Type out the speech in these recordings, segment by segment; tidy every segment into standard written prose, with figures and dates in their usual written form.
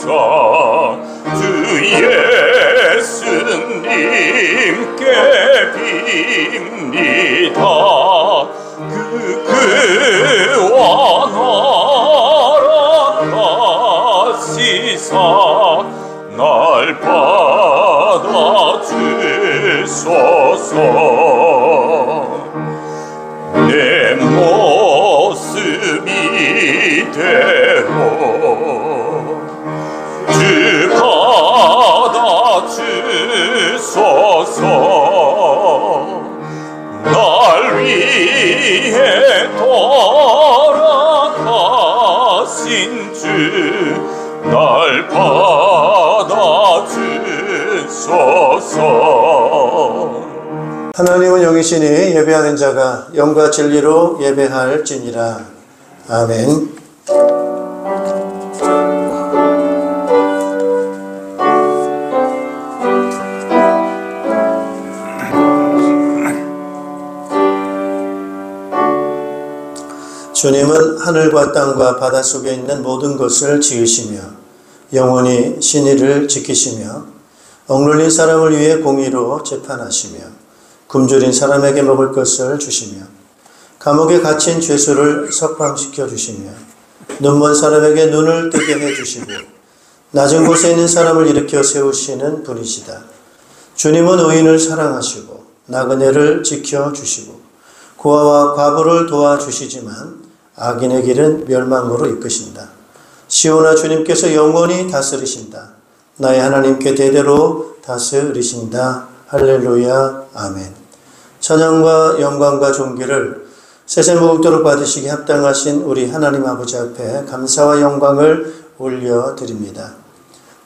찾아 주 예수님께 빕니다. 그와 나라가시사 날 받아주소서. 내 모습 이대로 주 받아주소서. 날 위해 돌아가신 주 날 받아주소서. 하나님은 영이시니 예배하는 자가 영과 진리로 예배할지니라. 아멘. 주님은 하늘과 땅과 바다 속에 있는 모든 것을 지으시며 영원히 신의를 지키시며 억눌린 사람을 위해 공의로 재판하시며 굶주린 사람에게 먹을 것을 주시며 감옥에 갇힌 죄수를 석방시켜 주시며 눈먼 사람에게 눈을 뜨게 해주시고 낮은 곳에 있는 사람을 일으켜 세우시는 분이시다. 주님은 의인을 사랑하시고 나그네를 지켜주시고 고아와 과부를 도와주시지만 악인의 길은 멸망으로 이끄신다. 시온아, 주님께서 영원히 다스리신다. 나의 하나님께 대대로 다스리신다. 할렐루야. 아멘. 찬양과 영광과 존귀를 세세무국도록 받으시기 합당하신 우리 하나님 아버지 앞에 감사와 영광을 올려드립니다.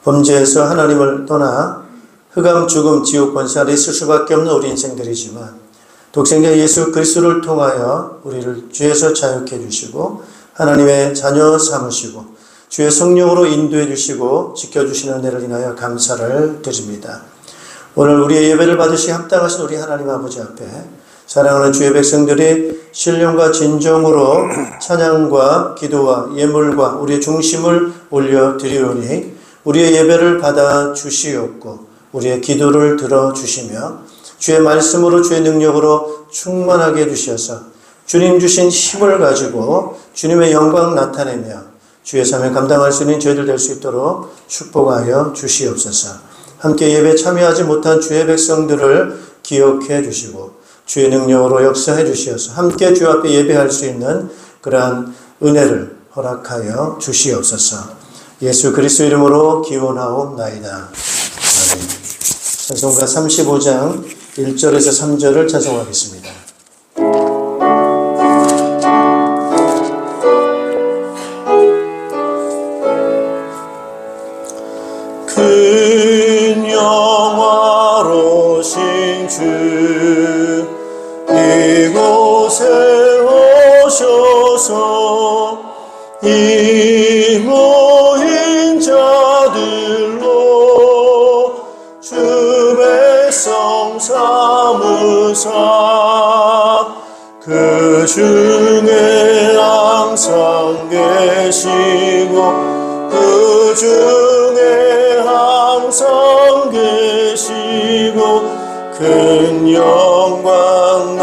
범죄에서 하나님을 떠나 흑암, 죽음, 지옥 권세아래 있을 수밖에 없는 우리 인생들이지만 독생자 예수 그리스도를 통하여 우리를 죄에서 자유케 해주시고 하나님의 자녀 삼으시고 주의 성령으로 인도해 주시고 지켜주시는 은혜를 인하여 감사를 드립니다. 오늘 우리의 예배를 받으시 합당하신 우리 하나님 아버지 앞에 사랑하는 주의 백성들이 신령과 진정으로 찬양과 기도와 예물과 우리의 중심을 올려드리오니 우리의 예배를 받아 주시옵고 우리의 기도를 들어주시며 주의 말씀으로 주의 능력으로 충만하게 해주셔서 주님 주신 힘을 가지고 주님의 영광 나타내며 주의 삶을 감당할 수 있는 저희들 될 수 있도록 축복하여 주시옵소서. 함께 예배에 참여하지 못한 주의 백성들을 기억해 주시고 주의 능력으로 역사해 주시어서 함께 주 앞에 예배할 수 있는 그러한 은혜를 허락하여 주시옵소서. 예수 그리스도 이름으로 기원하옵나이다. 아멘. 찬송가 35장 1절에서 3절을 찬송하겠습니다. 큰 영화로신 주 이곳에 오셔서 이 모인 자들로 주 백성 삼으사 그 중에 항상 계시고 그 중에 항상 계시고 큰 영광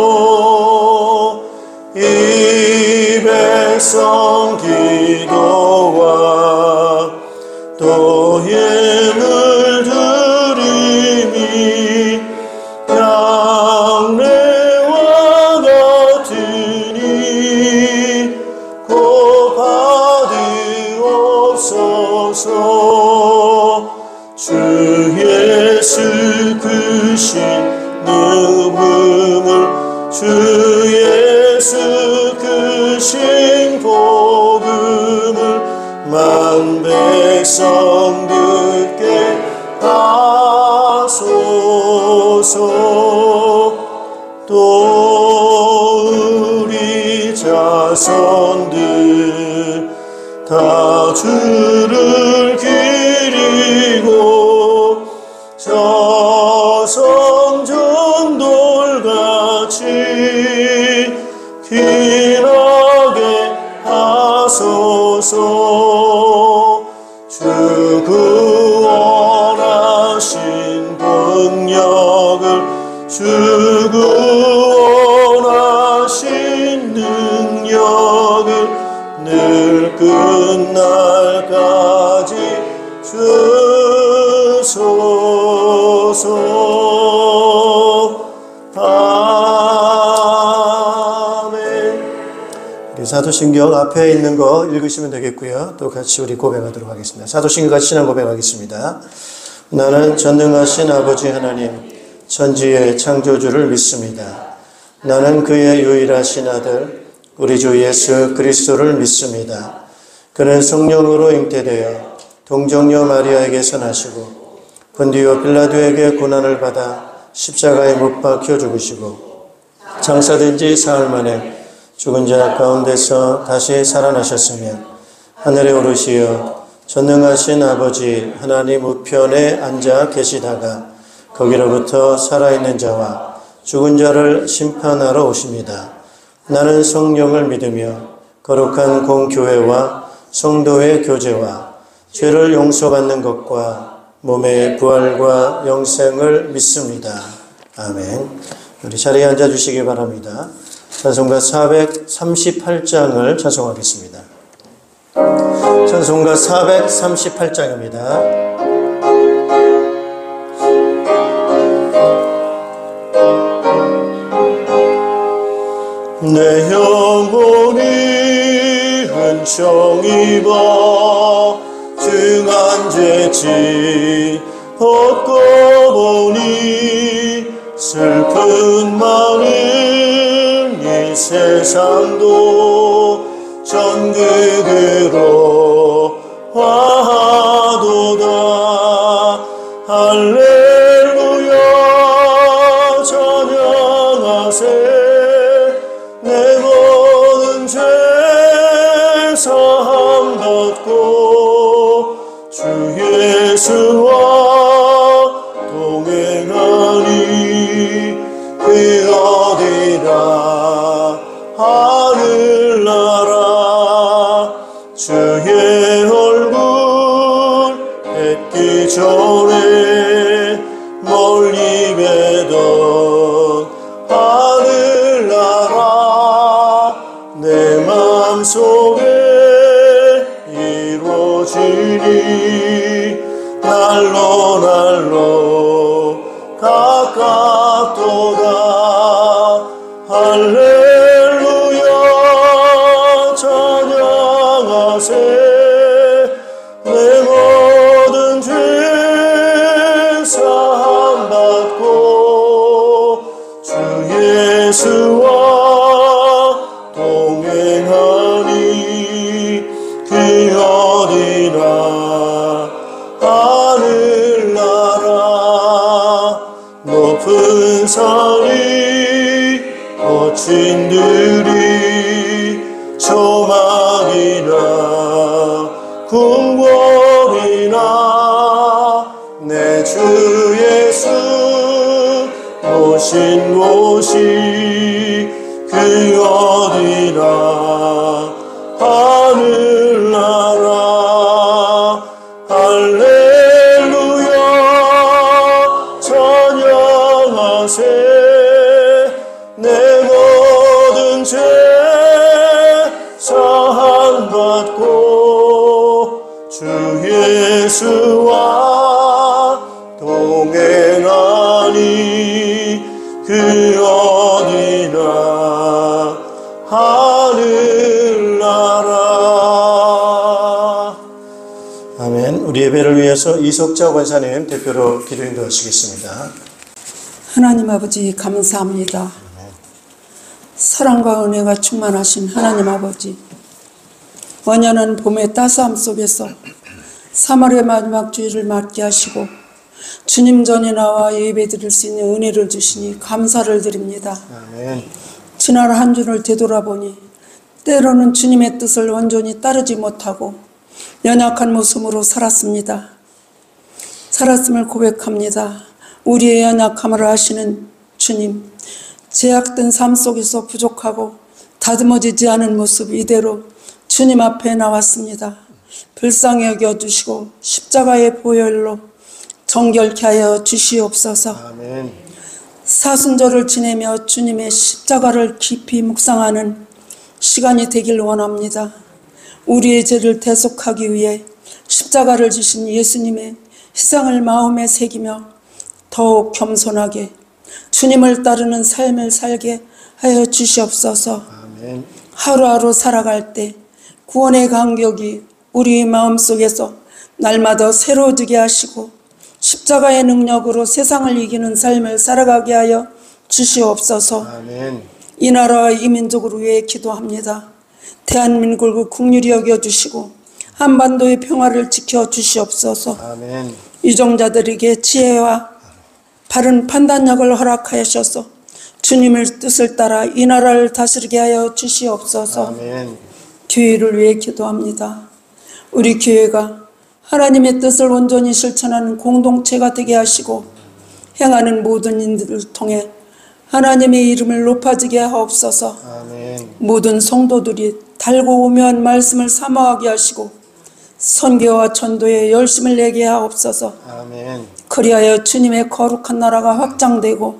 나타내소서. 이 백성 기도와 또 예물 드림이 양례와 같으니 곧 받으옵소서. 주 예수 그 신음을 주 예수 그 신복음을 만 백성 듣게 하소서. 또 우리 자손들 다 주를 기리고 저성전 돌같이 길하게 주 구원하신 능력을 늘 끝날까지 주소서. 아멘. 우리 사도신경 앞에 있는 거 읽으시면 되겠고요. 또 같이 우리 고백하도록 하겠습니다. 사도신경 같이 신앙 고백하겠습니다. 나는 전능하신 아버지 하나님 천지의 창조주를 믿습니다. 나는 그의 유일하신 아들 우리 주 예수 그리스도를 믿습니다. 그는 성령으로 잉태되어 동정녀 마리아에게서 나시고 본디오 빌라도에게 고난을 받아 십자가에 못 박혀 죽으시고 장사된 지 사흘 만에 죽은 자 가운데서 다시 살아나셨으며 하늘에 오르시어 전능하신 아버지 하나님 우편에 앉아 계시다가 거기로부터 살아있는 자와 죽은 자를 심판하러 오십니다. 나는 성령을 믿으며 거룩한 공교회와 성도의 교제와 죄를 용서받는 것과 몸의 부활과 영생을 믿습니다. 아멘. 우리 자리에 앉아주시기 바랍니다. 찬송가 438장을 찬송하겠습니다. 찬송가 438장입니다. 내 영혼이 은총 입어 중한 죄짓 벗고 보니 슬픈 마음 이 세상도 전극으로 화도다. 할렐루야 찬양하세. 내 모든 죄 사함 받고 주 예수와 동행하니 그 어디나 하늘나라. 주의 얼굴 뵙기 전에 멀리 뵈던 하늘나라 내 맘속에 이루어지니 날로 날로 가깝도다. 할렐루야 찬양하세. 내 모든 죄 사함 받고 주 예수와 동행하니 그 어디나 하늘나라. 높은 산이 거친 들이 조막이나 궁궐이나 내 주 예수 모신 곳이 그 어디나 하늘나라. 할렐루야 찬양하세. 내 모든 죄 사함 받고 주 예수와 동행하니 그 어디나 하늘나라. 아멘. 우리 예배를 위해서 이석자 권사님 대표로 기도 인도하시겠습니다. 하나님 아버지 감사합니다. 사랑과 은혜가 충만하신 하나님 아버지, 원연한 봄의 따스함 속에서 3월의 마지막 주일을 맞게 하시고 주님 전에 나와 예배드릴 수 있는 은혜를 주시니 감사를 드립니다. 아멘. 지난 한 주를 되돌아보니 때로는 주님의 뜻을 온전히 따르지 못하고 연약한 모습으로 살았습니다. 살았음을 고백합니다. 우리의 연약함을 아시는 주님, 제약된 삶 속에서 부족하고 다듬어지지 않은 모습 이대로 주님 앞에 나왔습니다. 불쌍히 여겨주시고 십자가의 보혈로 정결케 하여 주시옵소서. 아멘. 사순절을 지내며 주님의 십자가를 깊이 묵상하는 시간이 되길 원합니다. 우리의 죄를 대속하기 위해 십자가를 지신 예수님의 희생을 마음에 새기며 더욱 겸손하게 주님을 따르는 삶을 살게 하여 주시옵소서. 아멘. 하루하루 살아갈 때 구원의 감격이 우리 마음속에서 날마다 새로워지게 하시고 십자가의 능력으로 세상을 이기는 삶을 살아가게 하여 주시옵소서. 아멘. 이 나라와 이 민족을 위해 기도합니다. 대한민국을 긍휼히 여겨주시고 한반도의 평화를 지켜주시옵소서. 아멘. 유정자들에게 지혜와 바른 판단력을 허락하셔서 주님의 뜻을 따라 이 나라를 다스리게 하여 주시옵소서. 아멘. 교회를 위해 기도합니다. 우리 교회가 하나님의 뜻을 온전히 실천하는 공동체가 되게 하시고 행하는 모든 인들을 통해 하나님의 이름을 높아지게 하옵소서. 아멘. 모든 성도들이 달고 오묘한 말씀을 사모하게 하시고 선교와 전도에 열심을 내게 하옵소서. 아멘. 그리하여 주님의 거룩한 나라가 확장되고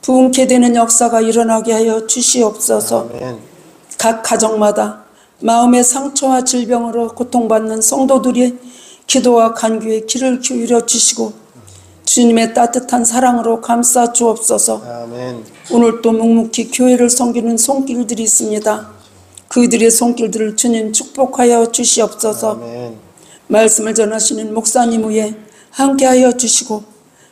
부흥케 되는 역사가 일어나게 하여 주시옵소서. 아멘. 각 가정마다 마음의 상처와 질병으로 고통받는 성도들의 기도와 간구에 귀를 기울여 주시고 주님의 따뜻한 사랑으로 감싸 주옵소서. 아멘. 오늘 또 묵묵히 교회를 섬기는 손길들이 있습니다. 그들의 손길들을 주님 축복하여 주시옵소서. 아멘. 말씀을 전하시는 목사님 위에 함께하여 주시고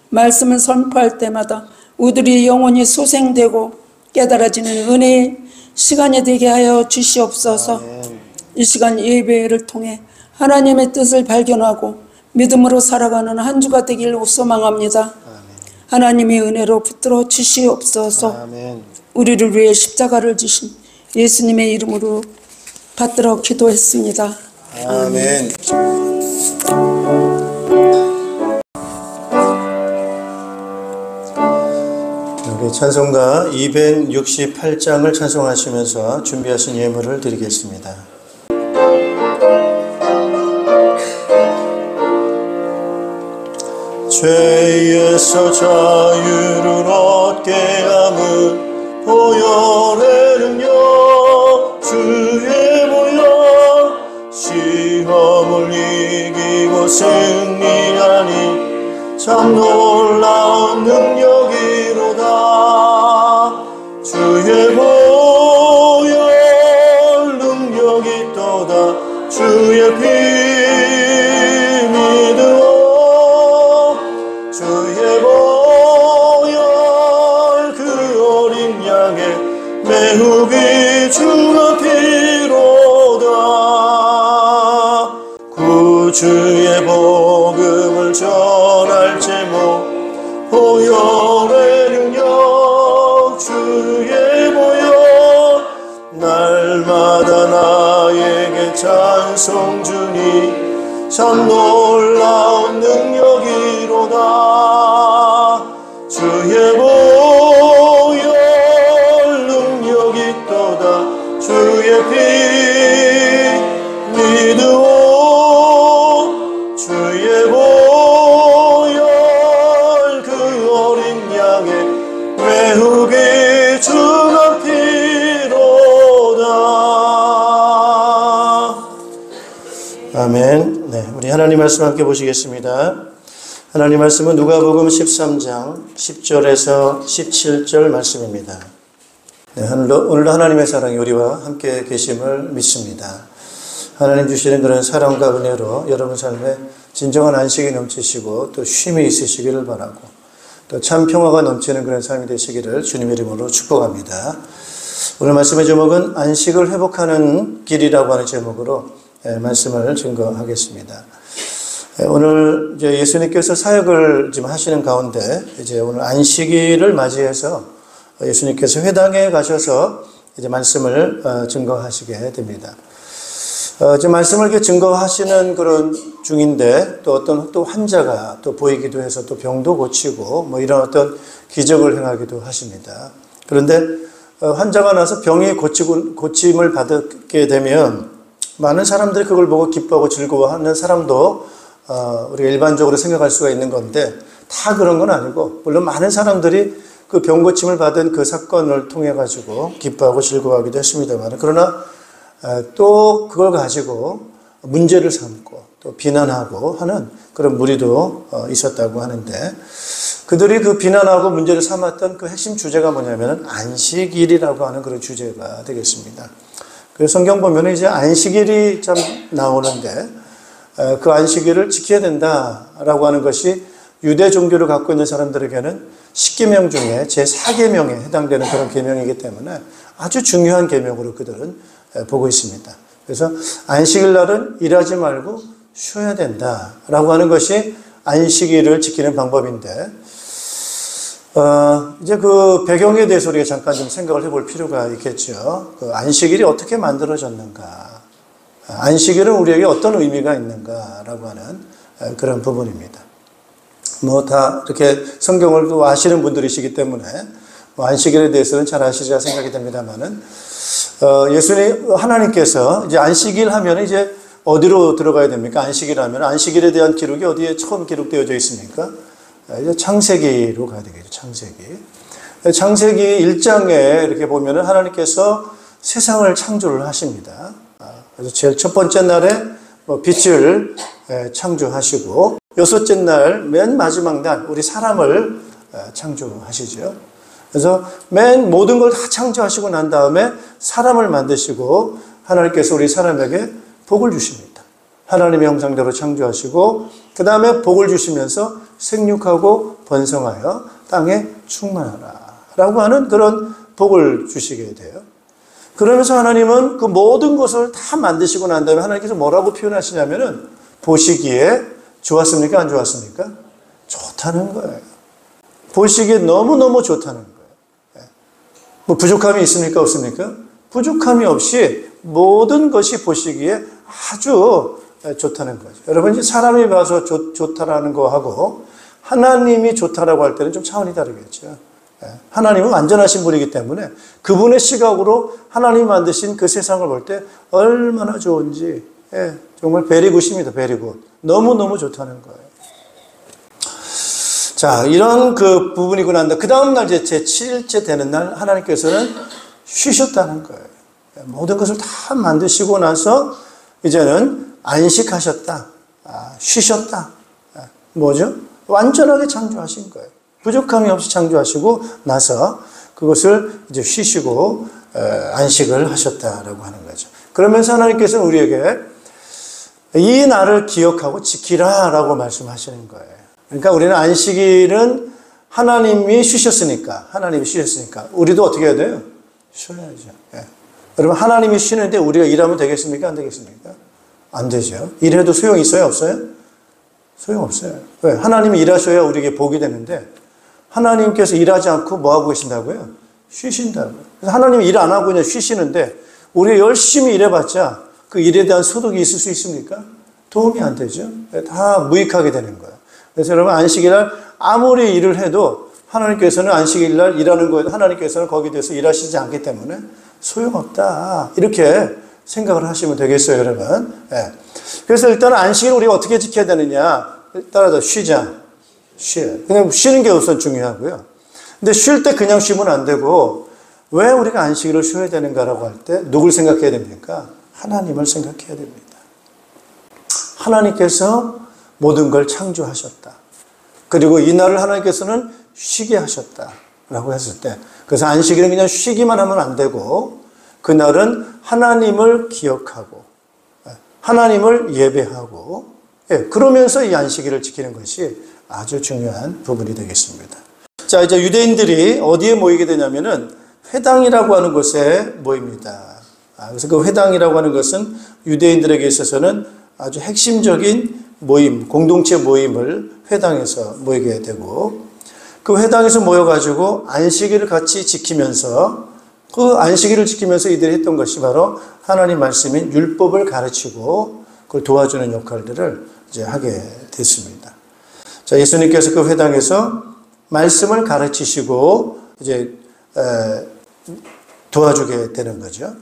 말씀을 선포할 때마다 우리의 영혼이 소생되고 깨달아지는 은혜의 시간이 되게 하여 주시옵소서. 아멘. 이 시간 예배를 통해 하나님의 뜻을 발견하고 믿음으로 살아가는 한 주가 되길 소망합니다. 하나님의 은혜로 붙들어 주시옵소서. 아멘. 우리를 위해 십자가를 지신 예수님의 이름으로 받들어 기도했습니다. 아멘. 우리 찬송가 268장을 찬송하시면서 준비하신 예물을 드리겠습니다. 죄에서 자유를 얻게 함은 보혈의 능력 주의 보혈 시험을 이기고 승리하니 참 놀라운 능력이로다. 주의 보혈 능력이 또다. 주의 피 믿어 주의 보혈 그 어린 양의 매우 귀중한 피로다. 구주의 복음을 전할 제목 보혈의 능력 주의 보혈 날마다 나에게 찬송 주니 참 놀라운 능력이로다. 주의 보혈 능력이 또다. 주의 피 믿으오 주의 보혈 그 어린 양의 매우 귀중한 피로다. 아멘. 네, 우리 하나님 말씀 함께 보시겠습니다. 하나님 말씀은 누가복음 13장 10절에서 17절 말씀입니다. 네, 오늘도 하나님의 사랑이 우리와 함께 계심을 믿습니다. 하나님 주시는 그런 사랑과 은혜로 여러분 삶에 진정한 안식이 넘치시고 또 쉼이 있으시기를 바라고 또 참 평화가 넘치는 그런 삶이 되시기를 주님의 이름으로 축복합니다. 오늘 말씀의 제목은 안식을 회복하는 길이라고 하는 제목으로 말씀을 증거하겠습니다. 오늘 이제 예수님께서 사역을 지금 하시는 가운데 이제 오늘 안식일을 맞이해서 예수님께서 회당에 가셔서 이제 말씀을 증거하시게 됩니다. 지금 말씀을 이렇게 증거하시는 그런 중인데 또 어떤 또 환자가 또 보이기도 해서 또 병도 고치고 뭐 이런 어떤 기적을 행하기도 하십니다. 그런데 환자가 나서 병이 고침을 받게 되면 많은 사람들이 그걸 보고 기뻐하고 즐거워하는 사람도 우리가 일반적으로 생각할 수가 있는 건데 다 그런 건 아니고 물론 많은 사람들이 그 병고침을 받은 그 사건을 통해 가지고 기뻐하고 즐거워하기도 했습니다만, 그러나 또 그걸 가지고 문제를 삼고 또 비난하고 하는 그런 무리도 있었다고 하는데, 그들이 그 비난하고 문제를 삼았던 그 핵심 주제가 뭐냐면 안식일이라고 하는 그런 주제가 되겠습니다. 그래서 성경 보면 이제 안식일이 참 나오는데, 그 안식일을 지켜야 된다라고 하는 것이 유대 종교를 갖고 있는 사람들에게는 10계명 중에 제4계명에 해당되는 그런 계명이기 때문에 아주 중요한 계명으로 그들은 보고 있습니다. 그래서 안식일 날은 일하지 말고 쉬어야 된다라고 하는 것이 안식일을 지키는 방법인데, 이제 그 배경에 대해서 우리가 잠깐 좀 생각을 해볼 필요가 있겠죠. 그 안식일이 어떻게 만들어졌는가, 안식일은 우리에게 어떤 의미가 있는가라고 하는 그런 부분입니다. 뭐 다 이렇게 성경을 또 아시는 분들이시기 때문에 뭐 안식일에 대해서는 잘 아시리라 생각이 됩니다만은, 예수님 하나님께서 이제 안식일 하면 이제 어디로 들어가야 됩니까? 안식일 하면 안식일에 대한 기록이 어디에 처음 기록되어져 있습니까? 이제 창세기로 가야 되겠죠. 창세기 1장에 이렇게 보면은 하나님께서 세상을 창조를 하십니다. 그래서 제일 첫 번째 날에 빛을 창조하시고, 여섯째 날 맨 마지막 날 우리 사람을 창조하시죠. 그래서 맨 모든 걸 다 창조하시고 난 다음에 사람을 만드시고 하나님께서 우리 사람에게 복을 주십니다. 하나님의 형상대로 창조하시고 그 다음에 복을 주시면서 생육하고 번성하여 땅에 충만하라 라고 하는 그런 복을 주시게 돼요. 그러면서 하나님은 그 모든 것을 다 만드시고 난 다음에 하나님께서 뭐라고 표현하시냐면은 보시기에 좋았습니까? 안 좋았습니까? 좋다는 거예요. 보시기에 너무너무 좋다는 거예요. 뭐 부족함이 있습니까? 없습니까? 부족함이 없이 모든 것이 보시기에 아주 좋다는 거죠. 여러분, 이제 사람이 봐서 좋다라는 거하고 하나님이 좋다라고 할 때는 좀 차원이 다르겠죠. 하나님은 완전하신 분이기 때문에 그분의 시각으로 하나님 만드신 그 세상을 볼 때 얼마나 좋은지, 정말 베리굿입니다. 베리굿. 너무너무 좋다는 거예요. 자, 이런 그 부분이고 난 다음에 그 다음날 제 7일째 되는 날 하나님께서는 쉬셨다는 거예요. 모든 것을 다 만드시고 나서 이제는 안식하셨다. 쉬셨다. 뭐죠? 완전하게 창조하신 거예요. 부족함이 없이 창조하시고 나서 그것을 이제 쉬시고 안식을 하셨다라고 하는 거죠. 그러면서 하나님께서는 우리에게 이 날을 기억하고 지키라라고 말씀하시는 거예요. 그러니까 우리는 안식일은 하나님이 쉬셨으니까 우리도 어떻게 해야 돼요? 쉬어야죠. 여러분, 하나님이 쉬는데 우리가 일하면 되겠습니까? 안 되겠습니까? 안 되죠. 일해도 소용이 있어요? 없어요? 소용없어요. 왜? 하나님이 일하셔야 우리에게 복이 되는데 하나님께서 일하지 않고 뭐 하고 계신다고요? 쉬신다고요. 그래서 하나님이 일 안 하고 그냥 쉬시는데 우리가 열심히 일해봤자 그 일에 대한 소득이 있을 수 있습니까? 도움이 안 되죠. 다 무익하게 되는 거예요. 그래서 여러분, 안식일날 아무리 일을 해도 하나님께서는 안식일날 일하는 거에 하나님께서는 거기에 대해서 일하시지 않기 때문에 소용없다. 이렇게 생각을 하시면 되겠어요, 여러분. 그래서 일단 안식일 우리가 어떻게 지켜야 되느냐? 따라서 쉬자. 그냥 쉬는 게 우선 중요하고요. 근데 쉴 때 그냥 쉬면 안 되고, 왜 우리가 안식일을 쉬어야 되는가라고 할 때 누굴 생각해야 됩니까? 하나님을 생각해야 됩니다. 하나님께서 모든 걸 창조하셨다. 그리고 이 날을 하나님께서는 쉬게 하셨다라고 했을 때, 그래서 안식일은 그냥 쉬기만 하면 안 되고 그날은 하나님을 기억하고 하나님을 예배하고, 그러면서 이 안식일을 지키는 것이 아주 중요한 부분이 되겠습니다. 자, 이제 유대인들이 어디에 모이게 되냐면은 회당이라고 하는 곳에 모입니다. 그래서 그 회당이라고 하는 것은 유대인들에게 있어서는 아주 핵심적인 모임, 공동체 모임을 회당에서 모이게 되고, 그 회당에서 모여가지고 안식일을 같이 지키면서, 그 안식일을 지키면서 이들이 했던 것이 바로 하나님 말씀인 율법을 가르치고 그걸 도와주는 역할들을 이제 하게 됐습니다. 자, 예수님께서 그 회당에서 말씀을 가르치시고 이제 도와주게 되는 거죠.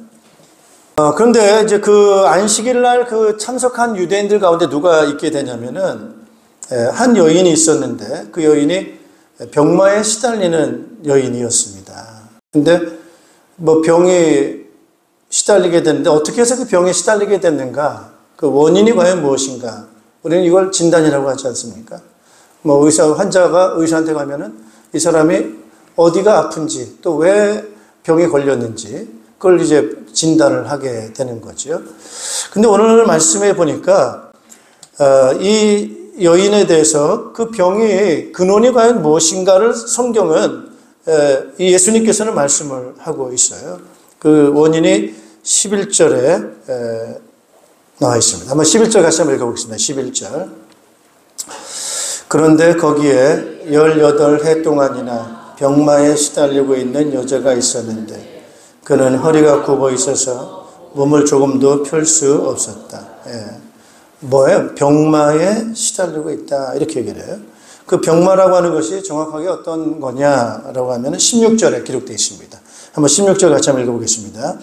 그런데 이제 그 안식일 날 그 참석한 유대인들 가운데 누가 있게 되냐면은 한 여인이 있었는데, 그 여인이 병마에 시달리는 여인이었습니다. 근데 뭐 병이 시달리게 됐는데 어떻게 해서 그 병에 시달리게 됐는가? 그 원인이 과연 무엇인가? 우리는 이걸 진단이라고 하지 않습니까? 뭐 환자가 의사한테 가면은 이 사람이 어디가 아픈지 또 왜 병에 걸렸는지 그걸 이제 진단을 하게 되는 거죠. 근데 오늘 말씀해 보니까 이 여인에 대해서 그 병의 근원이 과연 무엇인가를 성경은 예수님께서는 말씀을 하고 있어요. 그 원인이 11절에 나와 있습니다. 한번 11절 같이 한번 읽어보겠습니다. 11절. 그런데 거기에 18해 동안이나 병마에 시달리고 있는 여자가 있었는데 그는 허리가 굽어 있어서 몸을 조금도 펼 수 없었다. 뭐예요? 병마에 시달리고 있다. 이렇게 얘기를 해요. 그 병마라고 하는 것이 정확하게 어떤 거냐라고 하면 16절에 기록되어 있습니다. 한번 16절 같이 한번 읽어보겠습니다.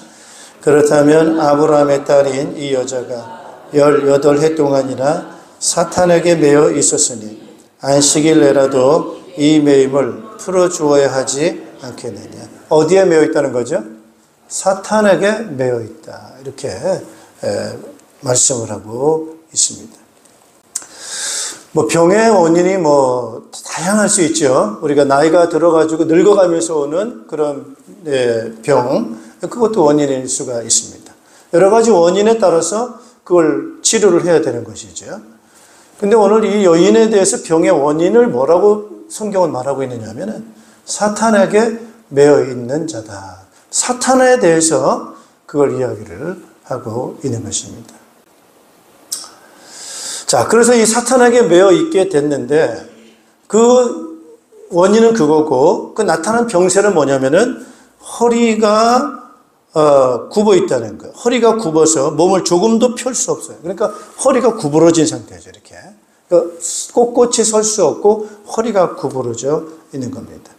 그렇다면 아브라함의 딸인 이 여자가 18해 동안이나 사탄에게 매여 있었으니 안식일 내라도 이 매임을 풀어주어야 하지 않겠느냐. 어디에 매여 있다는 거죠? 사탄에게 매여 있다. 이렇게 말씀을 하고 있습니다. 뭐 병의 원인이 뭐 다양할 수 있죠. 우리가 나이가 들어가지고 늙어가면서 오는 그런 병, 그것도 원인일 수가 있습니다. 여러 가지 원인에 따라서 그걸 치료를 해야 되는 것이죠. 근데 오늘 이 여인에 대해서 병의 원인을 뭐라고 성경은 말하고 있느냐 하면은 사탄에게 매여 있는 자다. 사탄에 대해서 그걸 이야기를 하고 있는 것입니다. 자, 그래서 이 사탄에게 매여 있게 됐는데 그 원인은 그거고 그 나타난 병세는 뭐냐면은 허리가 굽어 있다는 거예요. 허리가 굽어서 몸을 조금도 펼 수 없어요. 그러니까 허리가 구부러진 상태죠. 이렇게. 그러니까 꼿꼿이 설 수 없고 허리가 구부러져 있는 겁니다.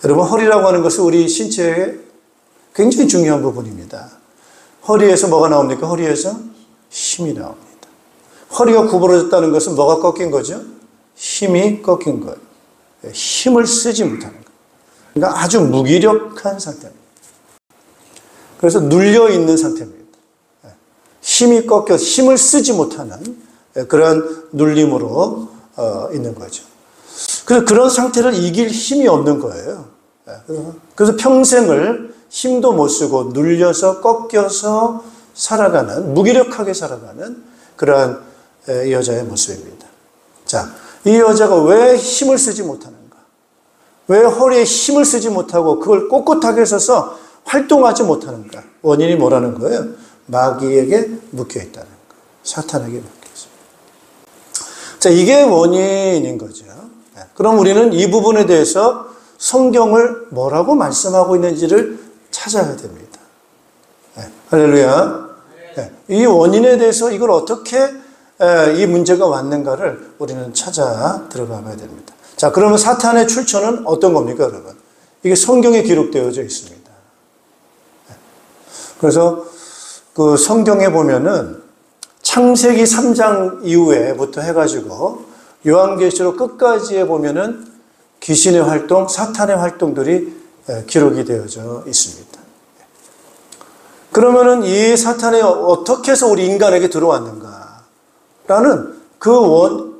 여러분, 허리라고 하는 것은 우리 신체의 굉장히 중요한 부분입니다. 허리에서 뭐가 나옵니까? 허리에서 힘이 나옵니다. 허리가 구부러졌다는 것은 뭐가 꺾인 거죠? 힘이 꺾인 거예요. 힘을 쓰지 못하는 거예요. 그러니까 아주 무기력한 상태입니다. 그래서 눌려있는 상태입니다. 힘이 꺾여서 힘을 쓰지 못하는 그런 눌림으로 있는 거죠. 그래서 그런 상태를 이길 힘이 없는 거예요. 그래서 평생을 힘도 못 쓰고 눌려서 꺾여서 살아가는, 무기력하게 살아가는 그러한 여자의 모습입니다. 자, 이 여자가 왜 힘을 쓰지 못하는가? 왜 허리에 힘을 쓰지 못하고 그걸 꼿꼿하게 서서 활동하지 못하는가? 원인이 뭐라는 거예요? 마귀에게 묶여 있다는 거예요. 사탄에게 묶여 있습니다. 자, 이게 원인인 거죠. 그럼 우리는 이 부분에 대해서 성경을 뭐라고 말씀하고 있는지를 찾아야 됩니다. 할렐루야. 이 원인에 대해서 이걸 어떻게 이 문제가 왔는가를 우리는 찾아 들어가 봐야 됩니다. 자, 그러면 사탄의 출처는 어떤 겁니까, 여러분? 이게 성경에 기록되어져 있습니다. 그래서 그 성경에 보면은 창세기 3장 이후에부터 해가지고 요한계시록 끝까지에 보면은 귀신의 활동, 사탄의 활동들이 기록이 되어져 있습니다. 그러면은 이 사탄이 어떻게 해서 우리 인간에게 들어왔는가? 라는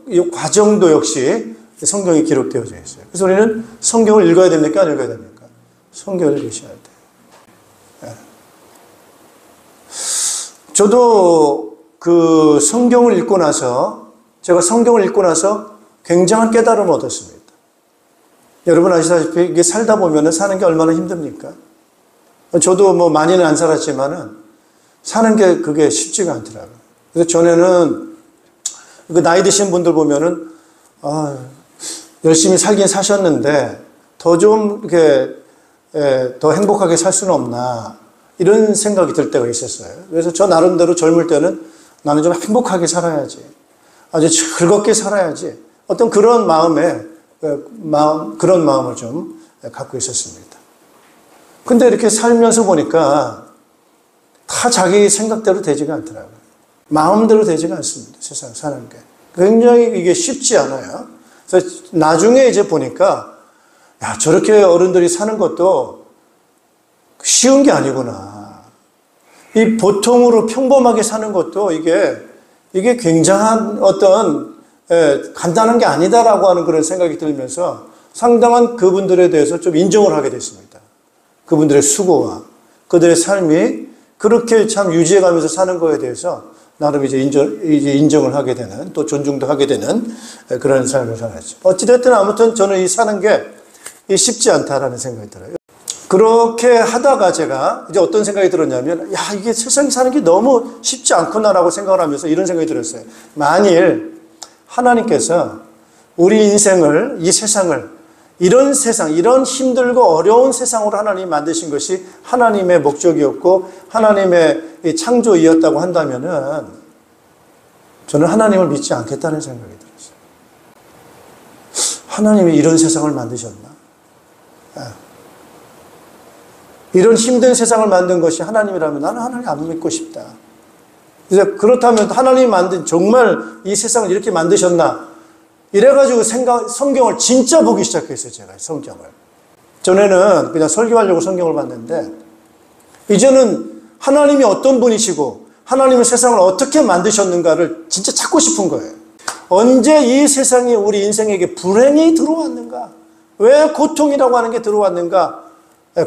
이 과정도 역시 성경에 기록되어져 있어요. 그래서 우리는 성경을 읽어야 됩니까? 안 읽어야 됩니까? 성경을 읽으셔야 돼요. 저도 그 성경을 읽고 나서, 제가 성경을 읽고 나서 굉장한 깨달음을 얻었습니다. 여러분 아시다시피 이게 살다 보면 사는 게 얼마나 힘듭니까? 저도 뭐 많이는 안 살았지만은 사는 게 그게 쉽지가 않더라고요. 그래서 전에는 그 나이 드신 분들 보면은 열심히 살긴 사셨는데 더 좀 이렇게 더 행복하게 살 수는 없나 이런 생각이 들 때가 있었어요. 그래서 저 나름대로 젊을 때는 나는 좀 행복하게 살아야지, 아주 즐겁게 살아야지, 어떤 그런 그런 마음을 좀 갖고 있었습니다. 근데 이렇게 살면서 보니까 다 자기 생각대로 되지가 않더라고요. 마음대로 되지가 않습니다. 세상 사는 게. 굉장히 이게 쉽지 않아요. 그래서 나중에 이제 보니까 야, 저렇게 어른들이 사는 것도 쉬운 게 아니구나. 이 보통으로 평범하게 사는 것도 이게 굉장한 어떤 간단한 게 아니다라고 하는 그런 생각이 들면서 상당한 그분들에 대해서 좀 인정을 하게 됐습니다. 그분들의 수고와 그들의 삶이 그렇게 참 유지해가면서 사는 거에 대해서 나름 이제 인정을 하게 되는, 또 존중도 하게 되는 그런 삶을 살았죠. 어찌됐든 아무튼 저는 이 사는 게 쉽지 않다라는 생각이 들어요. 그렇게 하다가 제가 이제 어떤 생각이 들었냐면, 야, 이게 세상에 사는 게 너무 쉽지 않구나라고 생각을 하면서 이런 생각이 들었어요. 만일 하나님께서 우리 인생을, 이 세상을, 이런 세상, 이런 힘들고 어려운 세상으로 하나님이 만드신 것이 하나님의 목적이었고 하나님의 창조이었다고 한다면은 저는 하나님을 믿지 않겠다는 생각이 들었어요. 하나님이 이런 세상을 만드셨나? 이런 힘든 세상을 만든 것이 하나님이라면 나는 하나님 안 믿고 싶다. 이제 그렇다면 하나님이 만든, 정말 이 세상을 이렇게 만드셨나? 이래가지고 성경을 진짜 보기 시작했어요, 제가 성경을. 전에는 그냥 설교하려고 성경을 봤는데, 이제는 하나님이 어떤 분이시고, 하나님은 세상을 어떻게 만드셨는가를 진짜 찾고 싶은 거예요. 언제 이 세상이 우리 인생에게 불행이 들어왔는가? 왜 고통이라고 하는 게 들어왔는가?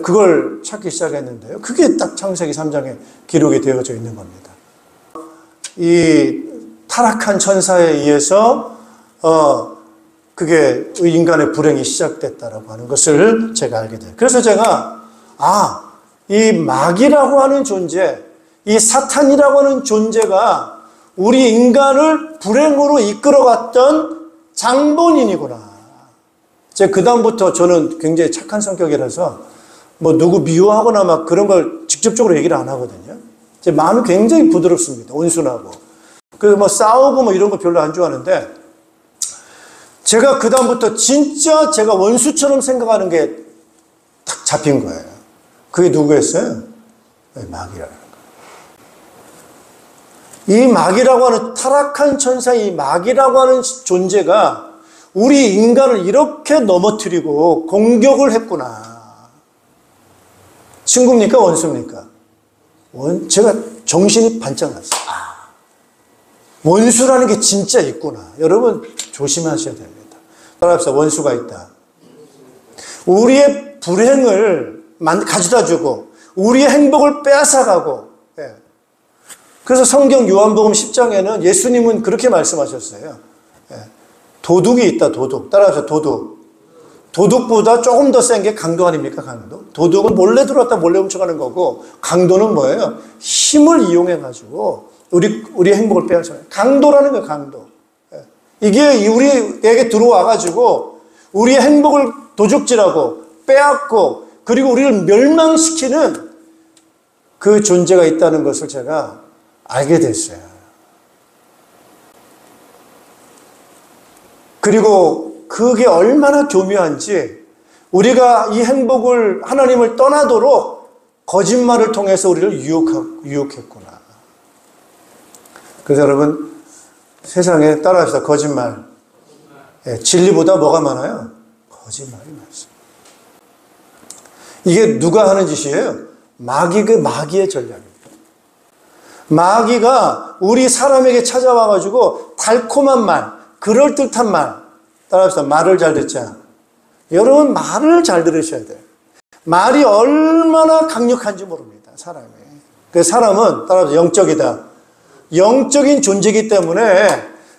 그걸 찾기 시작했는데요. 그게 딱 창세기 3장에 기록이 되어져 있는 겁니다. 이 타락한 천사에 의해서 그게 인간의 불행이 시작됐다라고 하는 것을 제가 알게 돼요. 그래서 제가 이 마귀라고 하는 존재, 이 사탄이라고 하는 존재가 우리 인간을 불행으로 이끌어갔던 장본인이구나. 제가 그다음부터 저는 굉장히 착한 성격이라서 뭐 누구 미워하거나 막 그런 걸 직접적으로 얘기를 안 하거든요. 제 마음이 굉장히 부드럽습니다. 온순하고. 그래서 뭐 싸우고 뭐 이런 거 별로 안 좋아하는데, 제가 그다음부터 진짜 제가 원수처럼 생각하는 게 딱 잡힌 거예요. 그게 누구였어요? 마귀라는 거예요. 이 마귀라고 하는 타락한 천사, 이 마귀라고 하는 존재가 우리 인간을 이렇게 넘어뜨리고 공격을 했구나. 친구입니까? 원수입니까? 제가 정신이 반짝 났어요. 원수라는 게 진짜 있구나. 여러분 조심하셔야 됩니다. 따라합시다. 원수가 있다. 우리의 불행을 가져다 주고 우리의 행복을 빼앗아가고. 그래서 성경 요한복음 10장에는 예수님은 그렇게 말씀하셨어요. 도둑이 있다. 도둑. 따라합시다. 도둑. 도둑보다 조금 더 센 게 강도 아닙니까? 강도. 도둑은 몰래 들어왔다 몰래 훔쳐가는 거고, 강도는 뭐예요? 힘을 이용해가지고 우리 행복을 빼앗아요. 강도라는 거예요. 강도. 이게 우리에게 들어와가지고 우리의 행복을 도적질하고 빼앗고, 그리고 우리를 멸망시키는 그 존재가 있다는 것을 제가 알게 됐어요. 그리고 그게 얼마나 교묘한지, 우리가 이 행복을, 하나님을 떠나도록 거짓말을 통해서 우리를 유혹했구나. 그래서 여러분, 세상에 따라합시다. 거짓말. 진리보다 뭐가 많아요? 거짓말이 많습니다. 이게 누가 하는 짓이에요? 마귀의 전략입니다. 마귀가 우리 사람에게 찾아와가지고 달콤한 말, 그럴듯한 말, 따라합시다. 말을 잘 듣자. 여러분, 말을 잘 들으셔야 돼요. 말이 얼마나 강력한지 모릅니다. 사람이. 그 사람은 따라합시다. 영적이다. 영적인 존재이기 때문에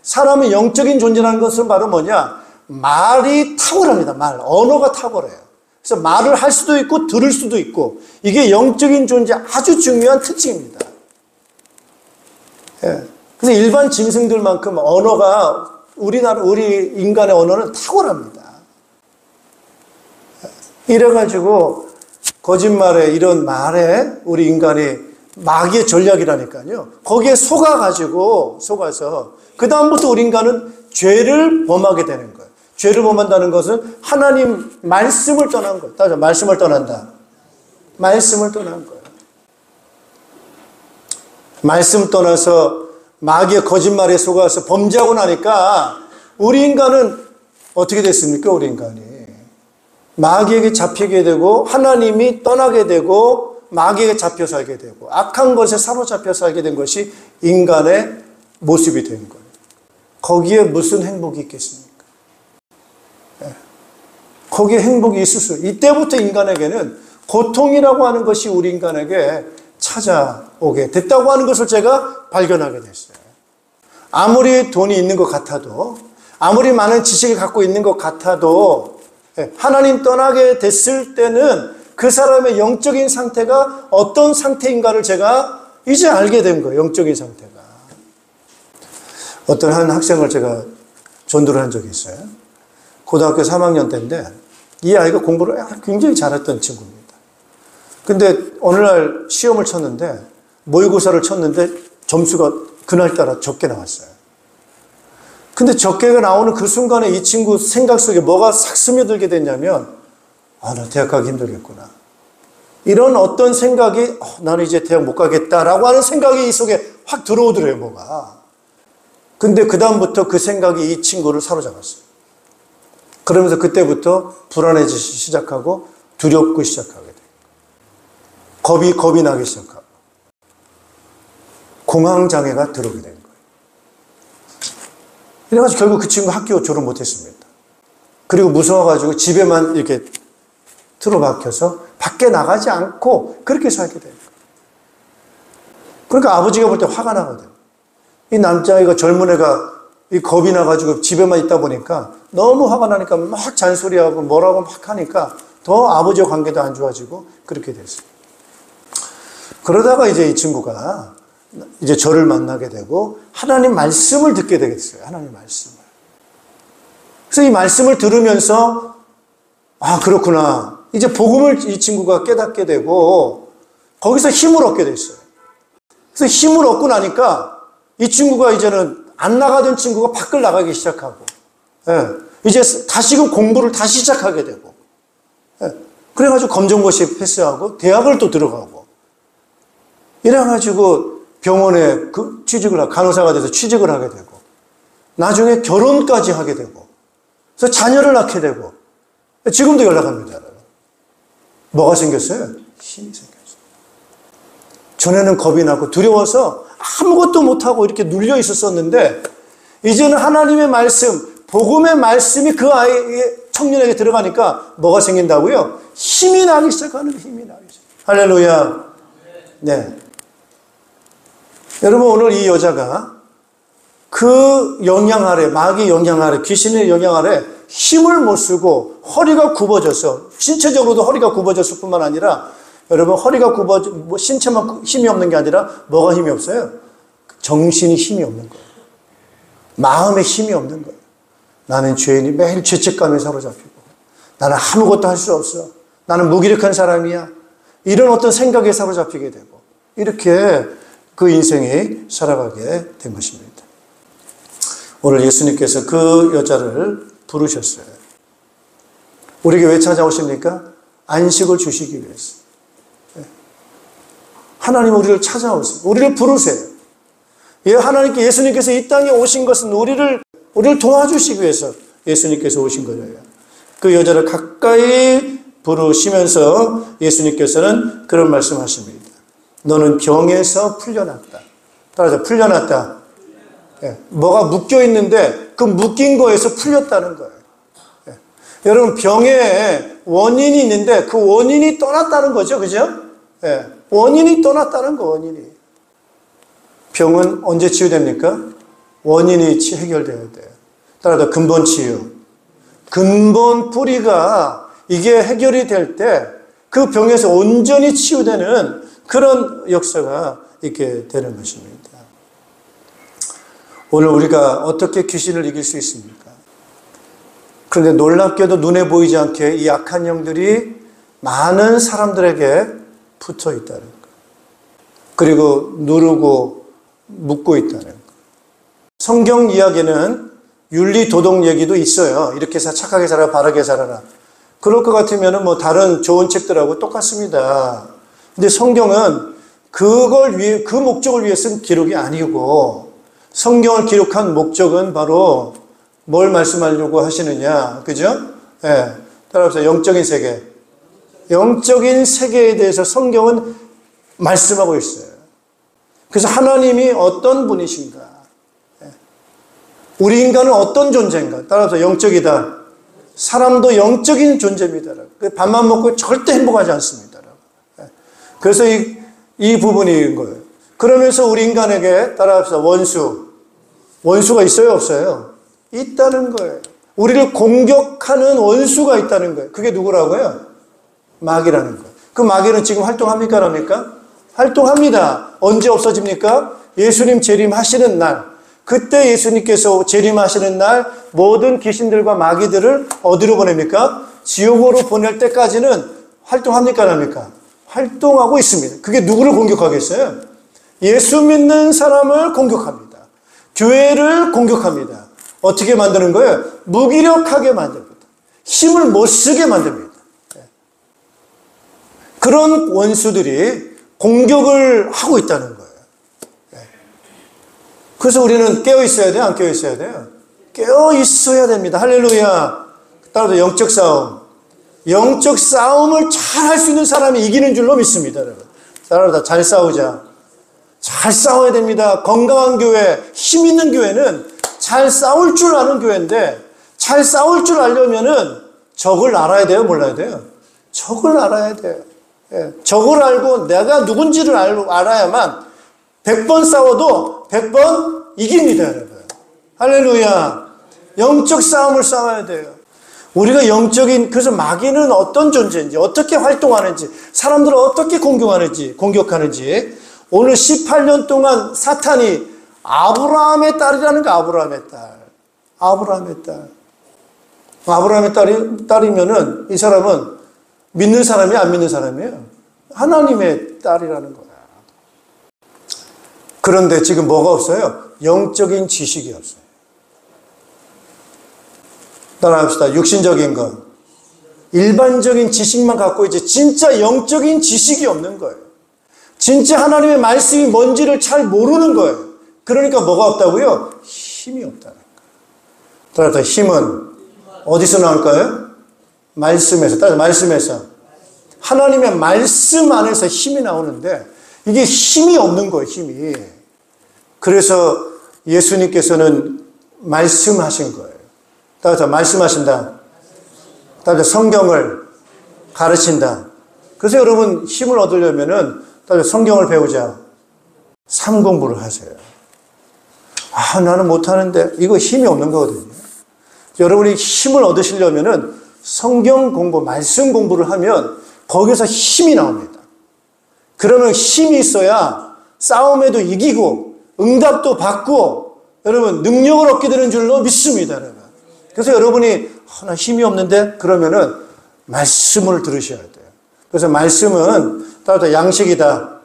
사람은 영적인 존재라는 것은 바로 뭐냐? 말이 탁월합니다. 언어가 탁월해요. 그래서 말을 할 수도 있고 들을 수도 있고, 이게 영적인 존재 아주 중요한 특징입니다. 그래서 일반 짐승들만큼 언어가, 우리 인간의 언어는 탁월합니다. 이래가지고 거짓말에, 이런 말에 우리 인간이 마귀의 전략이라니까요. 거기에 속아서 그 다음부터 우리 인간은 죄를 범하게 되는 거예요. 죄를 범한다는 것은 하나님 말씀을 떠난 거예요. 따라서 말씀을 떠난다. 말씀을 떠난 거예요. 말씀 떠나서 마귀의 거짓말에 속아서 범죄하고 나니까 우리 인간은 어떻게 됐습니까? 우리 인간이 마귀에게 잡히게 되고 하나님이 떠나게 되고 마귀에게 잡혀 살게 되고 악한 것에 사로잡혀 살게 된 것이 인간의 모습이 된 거예요. 거기에 무슨 행복이 있겠습니까? 거기에 행복이 있을 수, 이때부터 인간에게는 고통이라고 하는 것이 우리 인간에게 찾아오게 됐다고 하는 것을 제가 발견하게 됐어요. 아무리 돈이 있는 것 같아도, 아무리 많은 지식을 갖고 있는 것 같아도 하나님 떠나게 됐을 때는 그 사람의 영적인 상태가 어떤 상태인가를 제가 이제 알게 된 거예요. 영적인 상태가. 어떤 한 학생을 제가 전도를 한 적이 있어요. 고등학교 3학년 때인데 이 아이가 공부를 굉장히 잘했던 친구입니다. 근데 어느 날 시험을 쳤는데, 모의고사를 쳤는데 점수가 그날따라 적게 나왔어요. 근데 적게가 나오는 그 순간에 이 친구 생각 속에 뭐가 싹 스며들게 됐냐면, 아, 나 대학 가기 힘들겠구나. 이런 어떤 생각이, 나는 이제 대학 못 가겠다라고 하는 생각이 이 속에 확 들어오더래요, 뭐가. 근데 그다음부터 그 생각이 이 친구를 사로잡았어요. 그러면서 그때부터 불안해지기 시작하고 두렵고 시작하게 돼요. 겁이 나기 시작하고 공황장애가 들어오게 된 거예요. 이래가지고 결국 그 친구 학교 졸업 못했습니다. 그리고 무서워가지고 집에만 이렇게 틀어박혀서 밖에 나가지 않고 그렇게 살게 돼요. 그러니까 아버지가 볼 때 화가 나거든요. 이 남자애가, 젊은 애가 이 겁이 나가지고 집에만 있다 보니까 너무 화가 나니까 막 잔소리하고 뭐라고 막 하니까 더 아버지와 관계도 안 좋아지고 그렇게 됐어요. 그러다가 이제 이 친구가 이제 저를 만나게 되고 하나님 말씀을 듣게 되겠어요. 하나님 말씀을. 그래서 이 말씀을 들으면서, 아, 그렇구나. 이제 복음을 이 친구가 깨닫게 되고 거기서 힘을 얻게 됐어요. 그래서 힘을 얻고 나니까 이 친구가 이제는 안 나가던 친구가 밖을 나가기 시작하고, 이제 다시금 공부를 다시 시작하게 되고, 그래가지고 검정고시 패스하고 대학을 또 들어가고, 이래가지고 병원에 취직을 하고, 간호사가 돼서 취직을 하게 되고, 나중에 결혼까지 하게 되고, 그래서 자녀를 낳게 되고, 지금도 연락합니다. 뭐가 생겼어요? 힘이 생겼어요. 전에는 겁이 나고 두려워서 아무것도 못하고 이렇게 눌려 있었었는데, 이제는 하나님의 말씀, 복음의 말씀이 그 아이의 청년에게 들어가니까 뭐가 생긴다고요? 힘이 나기 시작하는 거예요. 힘이 나기 시작. 할렐루야. 네. 여러분, 오늘 이 여자가 그 영향 아래, 마귀 영향 아래, 귀신의 영향 아래 힘을 못 쓰고 허리가 굽어져서, 신체적으로도 허리가 굽어졌을 뿐만 아니라, 여러분, 허리가 굽어져, 뭐 신체만 힘이 없는 게 아니라 뭐가 힘이 없어요? 정신이 힘이 없는 거예요. 마음에 힘이 없는 거예요. 나는 죄인이, 매일 죄책감에 사로잡히고, 나는 아무것도 할 수 없어, 나는 무기력한 사람이야, 이런 어떤 생각에 사로잡히게 되고, 이렇게 그 인생이 살아가게 된 것입니다. 오늘 예수님께서 그 여자를 부르셨어요. 우리에게 왜 찾아오십니까? 안식을 주시기 위해서. 하나님 우리를 찾아오세요. 우리를 부르세요. 하나님께, 예수님께서 이 땅에 오신 것은 우리를 도와주시기 위해서 예수님께서 오신 거예요. 그 여자를 가까이 부르시면서 예수님께서는 그런 말씀하십니다. 너는 병에서 풀려났다. 따라서 풀려났다. 뭐가 묶여 있는데 그 묶인 거에서 풀렸다는 거예요. 여러분, 병에 원인이 있는데 그 원인이 떠났다는 거죠. 그죠? 원인이 떠났다는 거, 원인이. 병은 언제 치유됩니까? 원인이 해결되어야 돼요. 따라서 근본 치유. 근본 뿌리가 이게 해결이 될 때 그 병에서 온전히 치유되는 그런 역사가 있게 되는 것입니다. 오늘 우리가 어떻게 귀신을 이길 수 있습니까? 그런데 놀랍게도 눈에 보이지 않게 이 악한 영들이 많은 사람들에게 붙어 있다는 것. 그리고 누르고 묶고 있다는 것. 성경 이야기는 윤리 도덕 얘기도 있어요. 이렇게 해서 착하게 살아라, 바르게 살아라. 그럴 것 같으면 뭐 다른 좋은 책들하고 똑같습니다. 근데 성경은 그걸 위해, 그 목적을 위해 쓴 기록이 아니고, 성경을 기록한 목적은 바로 뭘 말씀하려고 하시느냐, 그죠? 따라합시다. 영적인 세계. 영적인 세계에 대해서 성경은 말씀하고 있어요. 그래서 하나님이 어떤 분이신가? 우리 인간은 어떤 존재인가? 따라서 영적이다. 사람도 영적인 존재입니다. 밥만 먹고 절대 행복하지 않습니다. 그래서 이 부분인 거예요. 그러면서 우리 인간에게 따라합시다. 원수가 있어요, 없어요? 있다는 거예요. 우리를 공격하는 원수가 있다는 거예요. 그게 누구라고요? 마귀라는 거예요. 그 마귀는 지금 활동합니까, 안 합니까? 활동합니다. 언제 없어집니까? 예수님 재림하시는 날. 그때 예수님께서 재림하시는 날 모든 귀신들과 마귀들을 어디로 보냅니까? 지옥으로 보낼 때까지는 활동합니까, 안 합니까? 활동하고 있습니다. 그게 누구를 공격하겠어요? 예수 믿는 사람을 공격합니다. 교회를 공격합니다. 어떻게 만드는 거예요? 무기력하게 만듭니다. 힘을 못 쓰게 만듭니다. 그런 원수들이 공격을 하고 있다는 거예요. 그래서 우리는 깨어 있어야 돼요? 안 깨어 있어야 돼요? 깨어 있어야 됩니다. 할렐루야. 따라서 영적 싸움. 영적 싸움을 잘 할 수 있는 사람이 이기는 줄로 믿습니다, 여러분. 따라서 잘 싸우자. 잘 싸워야 됩니다. 건강한 교회, 힘 있는 교회는 잘 싸울 줄 아는 교회인데, 잘 싸울 줄 알려면은 적을 알아야 돼요? 몰라야 돼요? 적을 알아야 돼요. 적을 알고 내가 누군지를 알아야만 100번 싸워도 100번 이깁니다, 여러분. 할렐루야. 영적 싸움을 싸워야 돼요. 우리가 그래서 마귀는 어떤 존재인지, 어떻게 활동하는지, 사람들을 어떻게 공격하는지, 오늘 18년 동안 사탄이 아브라함의 딸이라는 거, 아브라함의 딸이면은 이 사람은 믿는 사람이 안 믿는 사람이에요. 하나님의 딸이라는 거야. 그런데 지금 뭐가 없어요? 영적인 지식이 없어요. 따라합시다. 육신적인 것. 일반적인 지식만 갖고 있지 진짜 영적인 지식이 없는 거예요. 진짜 하나님의 말씀이 뭔지를 잘 모르는 거예요. 그러니까 뭐가 없다고요? 힘이 없다는 거예요. 따라서 힘은 어디서 나올까요? 말씀에서. 따라서 말씀에서. 하나님의 말씀 안에서 힘이 나오는데 이게 힘이 없는 거예요. 힘이. 그래서 예수님께서는 말씀하신 거예요. 따라서 말씀하신다. 따라서 성경을 가르친다. 그래서 여러분 힘을 얻으려면은 따라서 성경을 배우자. 삶 공부를 하세요. 나는 못하는데 이거 힘이 없는 거거든요. 여러분이 힘을 얻으시려면은 성경 공부, 말씀 공부를 하면 거기서 힘이 나옵니다. 그러면 힘이 있어야 싸움에도 이기고 응답도 받고 여러분 능력을 얻게 되는 줄로 믿습니다. 여러분. 그래서 여러분이 나 힘이 없는데 그러면은 말씀을 들으셔야 돼요. 그래서 말씀은 따로 양식이다.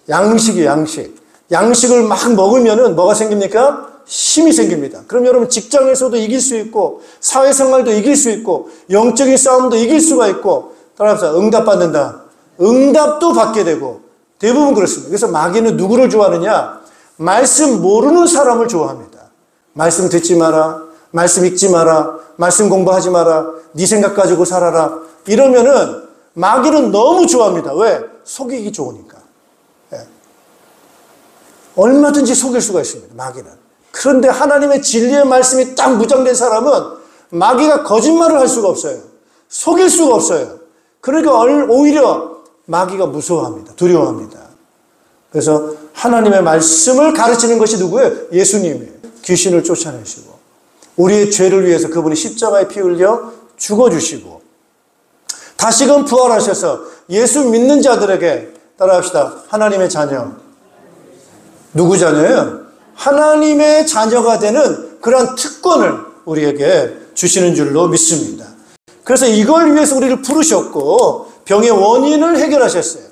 양식이에요, 양식. 양식을 막 먹으면은 뭐가 생깁니까? 힘이 생깁니다. 그럼 여러분 직장에서도 이길 수 있고 사회생활도 이길 수 있고 영적인 싸움도 이길 수가 있고 따라서 응답받는다. 응답도 받게 되고 대부분 그렇습니다. 그래서 마귀는 누구를 좋아하느냐? 말씀 모르는 사람을 좋아합니다. 말씀 듣지 마라. 말씀 읽지 마라. 말씀 공부하지 마라. 네 생각 가지고 살아라. 이러면은 마귀는 너무 좋아합니다. 왜? 속이기 좋으니까. 얼마든지 속일 수가 있습니다. 마귀는. 그런데 하나님의 진리의 말씀이 딱 무장된 사람은 마귀가 거짓말을 할 수가 없어요. 속일 수가 없어요. 그러니까 오히려 마귀가 무서워합니다. 두려워합니다. 그래서 하나님의 말씀을 가르치는 것이 누구예요? 예수님이에요. 귀신을 쫓아내시고 우리의 죄를 위해서 그분이 십자가에 피 흘려 죽어주시고 다시금 부활하셔서 예수 믿는 자들에게 따라합시다. 하나님의 자녀. 누구 자녀예요? 하나님의 자녀가 되는 그러한 특권을 우리에게 주시는 줄로 믿습니다. 그래서 이걸 위해서 우리를 부르셨고 병의 원인을 해결하셨어요.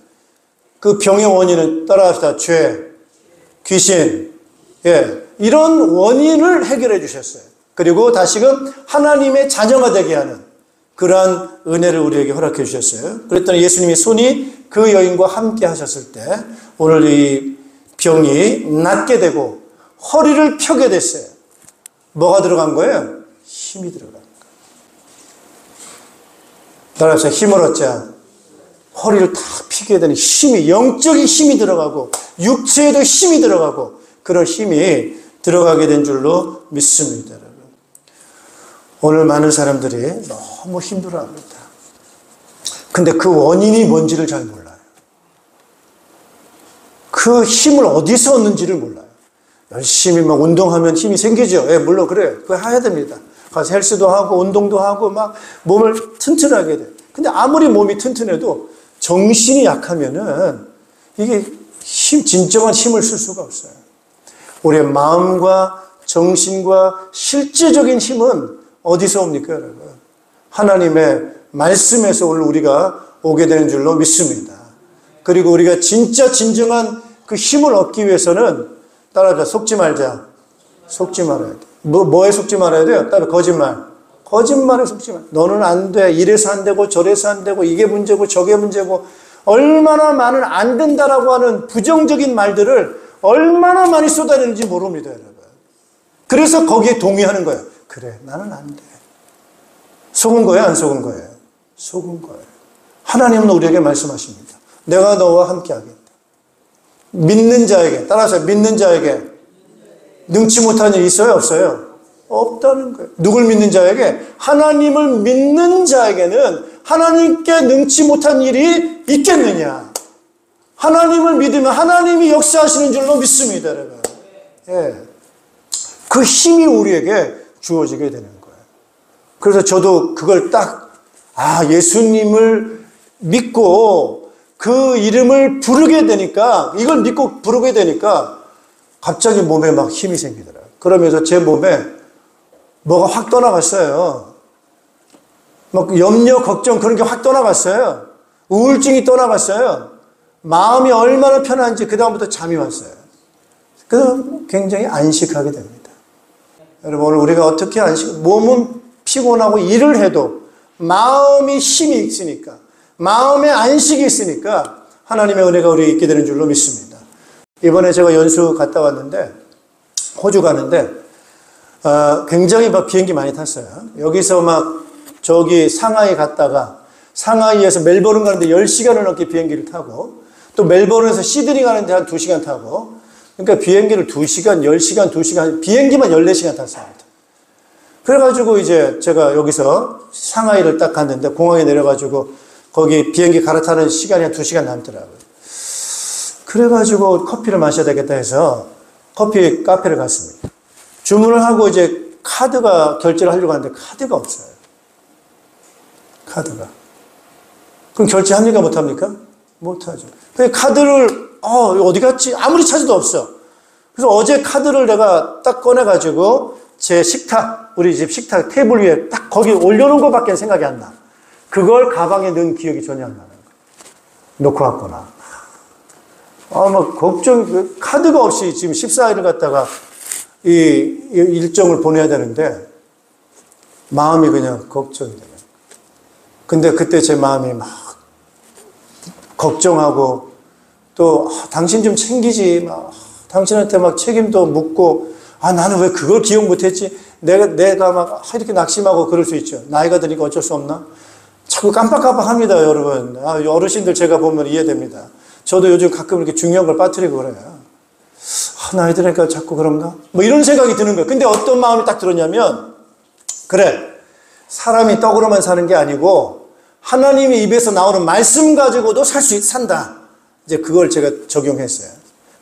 그 병의 원인은 따라합시다. 죄, 귀신, 이런 원인을 해결해 주셨어요. 그리고 다시금 하나님의 자녀가 되게 하는 그러한 은혜를 우리에게 허락해 주셨어요. 그랬더니 예수님이 손이 그 여인과 함께 하셨을 때 오늘 이 병이 낫게 되고 허리를 펴게 됐어요. 뭐가 들어간 거예요? 힘이 들어간 거예요. 따라서 힘을 얻자. 허리를 탁 펴게 되는 힘이, 영적인 힘이 들어가고 육체에도 힘이 들어가고 그런 힘이 들어가게 된 줄로 믿습니다. 여러분. 오늘 많은 사람들이 너무 힘들어합니다. 근데 그 원인이 뭔지를 잘 몰라요. 그 힘을 어디서 얻는지를 몰라요. 열심히 막 운동하면 힘이 생기죠. 예, 물론 그래요. 그거 해야 됩니다. 가서 헬스도 하고 운동도 하고 막 몸을 튼튼하게 돼요. 근데 아무리 몸이 튼튼해도 정신이 약하면은 이게 진정한 힘을 쓸 수가 없어요. 우리의 마음과 정신과 실제적인 힘은 어디서 옵니까, 여러분? 하나님의 말씀에서 오늘 우리가 오게 되는 줄로 믿습니다. 그리고 우리가 진짜 진정한 그 힘을 얻기 위해서는 따라하자. 속지 말자. 속지 말아야 돼. 뭐에 속지 말아야 돼요? 따라 거짓말. 거짓말에 속지 말. 너는 안 돼. 이래서 안 되고 저래서 안 되고 이게 문제고 저게 문제고 얼마나 많은 안 된다라고 하는 부정적인 말들을 얼마나 많이 쏟아내는지 모릅니다, 여러분. 그래서 거기에 동의하는 거예요. 그래, 나는 안 돼. 속은 거예요, 안 속은 거예요? 속은 거예요. 하나님은 우리에게 말씀하십니다. 내가 너와 함께 하겠다. 믿는 자에게, 따라서 믿는 자에게 능치 못한 일이 있어요, 없어요? 없다는 거예요. 누굴 믿는 자에게? 하나님을 믿는 자에게는 하나님께 능치 못한 일이 있겠느냐? 하나님을 믿으면 하나님이 역사하시는 줄로 믿습니다, 여러분. 예. 그 힘이 우리에게 주어지게 되는 거예요. 그래서 저도 그걸 예수님을 믿고 그 이름을 부르게 되니까, 이걸 믿고 부르게 되니까 갑자기 몸에 막 힘이 생기더라고요. 그러면서 제 몸에 뭐가 확 떠나갔어요. 막 염려, 걱정 그런 게 확 떠나갔어요. 우울증이 떠나갔어요. 마음이 얼마나 편한지 그 다음부터 잠이 왔어요. 그래서 굉장히 안식하게 됩니다. 여러분, 오늘 우리가 어떻게 몸은 피곤하고 일을 해도 마음이 힘이 있으니까, 마음에 안식이 있으니까 하나님의 은혜가 우리에게 있게 되는 줄로 믿습니다. 이번에 제가 연수 갔다 왔는데, 호주 가는데 굉장히 막 비행기 많이 탔어요. 여기서 막 저기 상하이 갔다가 상하이에서 멜버른 가는데 10시간을 넘게 비행기를 타고, 또 멜버른에서 시드니 가는데 한 2시간 타고, 그러니까 비행기를 2시간, 10시간, 2시간, 비행기만 14시간 탔습니다. 그래가지고 이제 제가 여기서 상하이를 딱 갔는데 공항에 내려가지고 거기 비행기 갈아타는 시간이 한 2시간 남더라고요. 그래가지고 커피를 마셔야 되겠다 해서 커피 카페를 갔습니다. 주문을 하고 이제 카드가 결제를 하려고 하는데 카드가 없어요. 카드가. 그럼 결제합니까? 못합니까? 못하죠. 그 카드를 어디 갔지? 아무리 찾아도 없어. 그래서 어제 카드를 내가 딱 꺼내가지고 제 식탁, 우리 집 식탁 테이블 위에 딱 거기 올려놓은 것밖에 생각이 안 나. 그걸 가방에 넣은 기억이 전혀 안 나는 거야. 놓고 왔구나. 막 걱정, 카드가 없이 지금 14일을 갔다가 이 일정을 보내야 되는데 마음이 그냥 걱정이 되는 거예요. 근데 그때 제 마음이 막 걱정하고 또 당신 좀 챙기지, 막 당신한테 막 책임도 묻고, 나는 왜 그걸 기억 못했지? 내가 막 이렇게 낙심하고 그럴 수 있죠. 나이가 드니까 어쩔 수 없나? 자꾸 깜빡깜빡합니다, 여러분. 어르신들 제가 보면 이해됩니다. 저도 요즘 가끔 이렇게 중요한 걸 빠뜨리고 그래요. 나이 드니까 자꾸 그런가? 뭐 이런 생각이 드는 거예요. 근데 어떤 마음이 딱 들었냐면, 그래, 사람이 떡으로만 사는 게 아니고 하나님의 입에서 나오는 말씀 가지고도 산다. 이제 그걸 제가 적용했어요.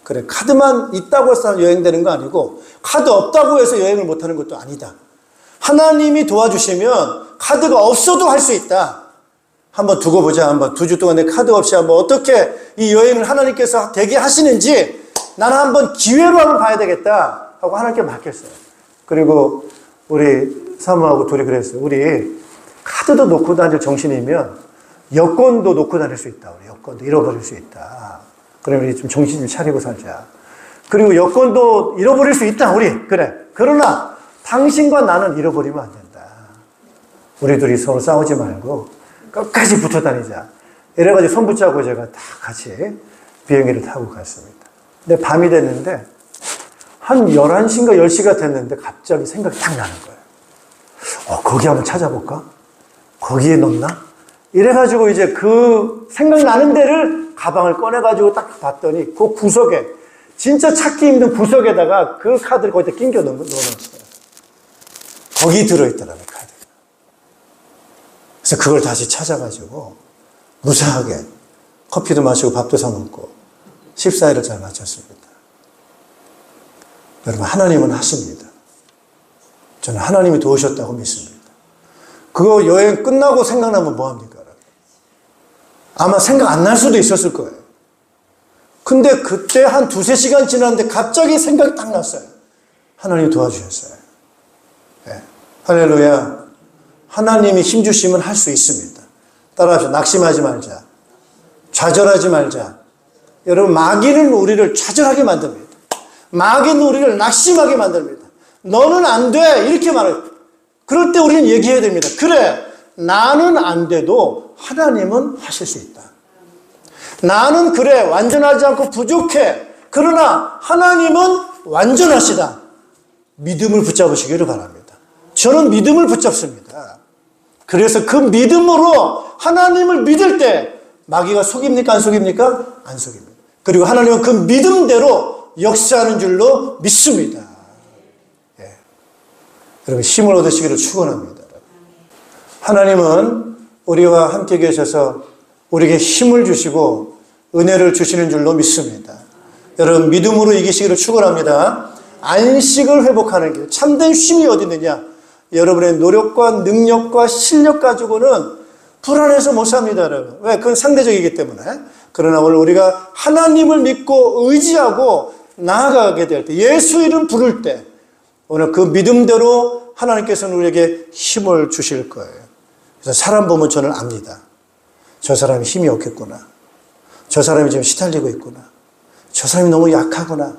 그래, 카드만 있다고 해서 여행되는 거 아니고 카드 없다고 해서 여행을 못하는 것도 아니다. 하나님이 도와주시면 카드가 없어도 할 수 있다. 한번 두고 보자. 한번 2주 동안 내 카드 없이 한번 어떻게 이 여행을 하나님께서 되게 하시는지 나는 한번 기회로 한번 봐야 되겠다 하고 하나님께 맡겼어요. 그리고 우리 사모하고 둘이 그랬어요. 우리 카드도 놓고 다닐 정신이면 여권도 놓고 다닐 수 있다. 우리 여권도 잃어버릴 수 있다. 그러면 우리 좀 정신 좀 차리고 살자. 그리고 여권도 잃어버릴 수 있다. 우리 그래. 그러나 당신과 나는 잃어버리면 안 된다. 우리 둘이 서로 싸우지 말고 끝까지 붙어 다니자. 이래가지고 손 붙잡고 제가 다 같이 비행기를 타고 갔습니다. 근데 밤이 됐는데 한 11시인가 10시가 됐는데 갑자기 생각이 딱 나는 거예요. 거기 한번 찾아볼까? 거기에 넣나? 이래가지고 이제 그 생각나는 데를 가방을 꺼내가지고 딱 봤더니 그 구석에, 진짜 찾기 힘든 구석에다가 그 카드를 거기다 끼겨 넣어놨어요. 거기 들어있더라고요, 카드가. 그래서 그걸 다시 찾아가지고 무사하게 커피도 마시고 밥도 사 먹고 14일을 잘 마쳤습니다. 여러분, 하나님은 하십니다. 저는 하나님이 도우셨다고 믿습니다. 그거 여행 끝나고 생각나면 뭐합니까? 아마 생각 안 날 수도 있었을 거예요. 근데 그때 한 2-3시간 지났는데 갑자기 생각이 딱 났어요. 하나님이 도와주셨어요. 네. 할렐루야. 하나님이 힘주시면 할 수 있습니다. 따라합시다. 낙심하지 말자. 좌절하지 말자. 여러분, 마귀는 우리를 좌절하게 만듭니다. 마귀는 우리를 낙심하게 만듭니다. 너는 안 돼. 이렇게 말해요. 그럴 때 우리는 얘기해야 됩니다. 그래, 나는 안 돼도 하나님은 하실 수 있다. 나는 그래, 완전하지 않고 부족해. 그러나 하나님은 완전하시다. 믿음을 붙잡으시기를 바랍니다. 저는 믿음을 붙잡습니다. 그래서 그 믿음으로 하나님을 믿을 때 마귀가 속입니까? 안 속입니까? 안 속입니다. 그리고 하나님은 그 믿음대로 역사하는 줄로 믿습니다. 예. 여러분, 힘을 얻으시기를 축원합니다. 하나님은 우리와 함께 계셔서 우리에게 힘을 주시고 은혜를 주시는 줄로 믿습니다. 여러분, 믿음으로 이기시기를 축원합니다. 안식을 회복하는 길, 참된 쉼이 어디 있느냐? 여러분의 노력과 능력과 실력 가지고는 불안해서 못 삽니다, 여러분. 왜? 그건 상대적이기 때문에. 그러나 오늘 우리가 하나님을 믿고 의지하고 나아가게 될 때, 예수 이름 부를 때, 오늘 그 믿음대로 하나님께서는 우리에게 힘을 주실 거예요. 그래서 사람 보면 저는 압니다. 저 사람이 힘이 없겠구나. 저 사람이 지금 시달리고 있구나. 저 사람이 너무 약하구나.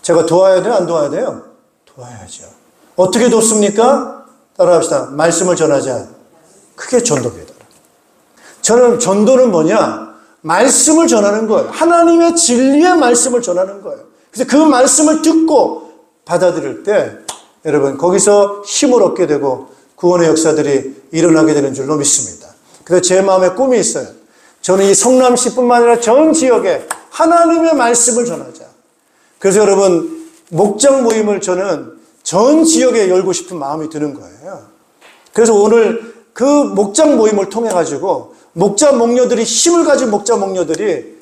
제가 도와야 돼요? 안 도와야 돼요? 도와야죠. 어떻게 돕습니까? 따라합시다. 말씀을 전하자. 그게 전도입니다. 저는 전도는 뭐냐? 말씀을 전하는 거예요. 하나님의 진리의 말씀을 전하는 거예요. 그래서 그 말씀을 듣고 받아들일 때 여러분, 거기서 힘을 얻게 되고 구원의 역사들이 일어나게 되는 줄로 믿습니다. 그래서 제 마음에 꿈이 있어요. 저는 이 성남시뿐만 아니라 전 지역에 하나님의 말씀을 전하자. 그래서 여러분, 목장 모임을 저는 전 지역에 열고 싶은 마음이 드는 거예요. 그래서 오늘 그 목장 모임을 통해 가지고 목자 목녀들이, 힘을 가진 목자 목녀들이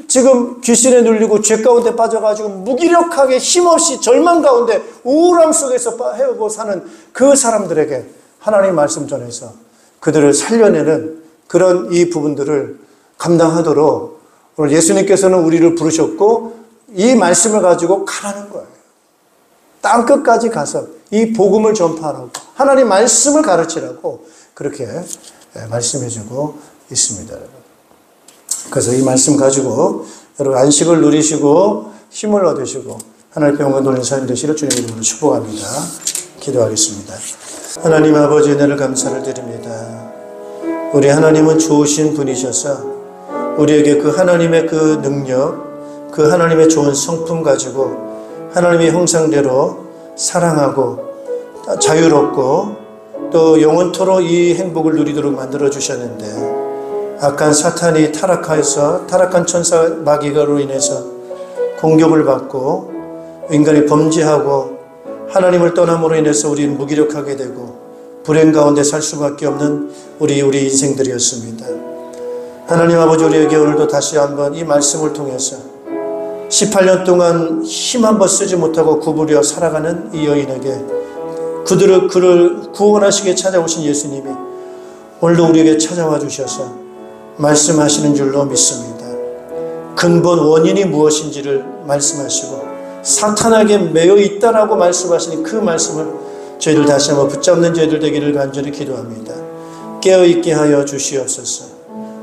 지금 귀신에 눌리고 죄 가운데 빠져가지고 무기력하게 힘없이 절망 가운데 우울함 속에서 헤어고 사는 그 사람들에게 하나님의 말씀 전해서 그들을 살려내는 그런 이 부분들을 감당하도록 오늘 예수님께서는 우리를 부르셨고 이 말씀을 가지고 가라는 거예요. 땅끝까지 가서 이 복음을 전파하라고, 하나님 말씀을 가르치라고 그렇게 말씀해주고 있습니다, 여러분. 그래서 이 말씀 가지고 여러분 안식을 누리시고 힘을 얻으시고 하나님의 영광 돌리는 삶 되시기를 주님의 이름으로 축복합니다. 기도하겠습니다. 하나님 아버지, 은혜를 감사를 드립니다. 우리 하나님은 좋으신 분이셔서 우리에게 그 하나님의 그 능력, 그 하나님의 좋은 성품 가지고 하나님의 형상대로 사랑하고 자유롭고 또 영원토록 이 행복을 누리도록 만들어 주셨는데, 악한 사탄이 타락한 천사 마귀가로 인해서 공격을 받고 인간이 범죄하고 하나님을 떠남으로 인해서 우리는 무기력하게 되고 불행 가운데 살 수밖에 없는 우리 인생들이었습니다. 하나님 아버지, 우리에게 오늘도 다시 한번 이 말씀을 통해서 18년 동안 힘 한번 쓰지 못하고 구부려 살아가는 이 여인에게 그를 구원하시게 찾아오신 예수님이 오늘도 우리에게 찾아와 주셔서 말씀하시는 줄로 믿습니다. 근본 원인이 무엇인지를 말씀하시고 사탄에게 매여 있다라고 말씀하시는 그 말씀을 저희들 다시 한번 붙잡는 저희들 되기를 간절히 기도합니다. 깨어있게 하여 주시옵소서.